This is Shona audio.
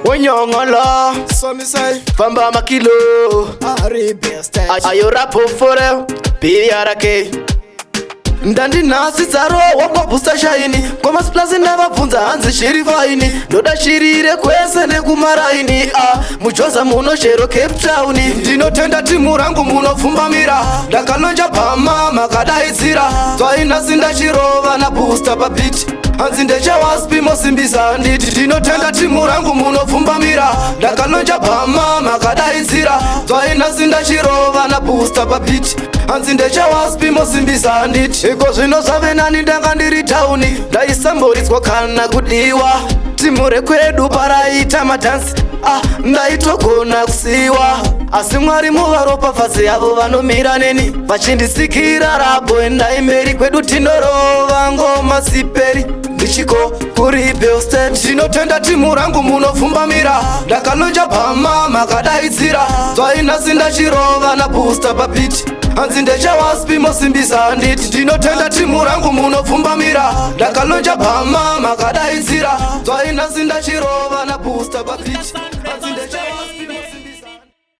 Onyongola, So me say, Famba Makilo, Ari best. Ayorapo fore, PRK. Ndandi nasi tsaro wapabusa shaini Koma splazi navabvunza hanzi shiri faini Ndoda shirire kwese nekumaraini Mujoza muno shero Cape Town Ndinotenda timu rangu muno pfumbamira Ndakanonja pama makadaidzira Twaina sinda shirova na booster papiti hanzi ndechawaspi mosimbisa handiti Ndinotenda timu rangu muno pfumbamira Ndakanonja pama makadaidzira Twaina sinda shirova na booster papiti hanzi ndechawaspi mosimbisa handiti Iko zvino zvave nani ndanga ndiri tauni Ndaisamboridzwa kana kudiwa Timu rekwedu paraita madhansi ndaitogona kusiwa Asi Mwari muvaropafadze yavo vanomira neni Vachindisikira rabo endaimeri kwedu tinorova ngoma siperi Ndichiko kuri Bell State Ndinotenda timu rangu munopfumbamira Ndakanonja pama makadaidzira Twaina sinda chirova na booster papiti hanzi ndechawaspi mosimbisa handiti Ndinotenda timu rangu munopfumbamira Ndakanonja pama makadaidzira Twaina sinda chirova na booster papiti hanzi ndechawaspi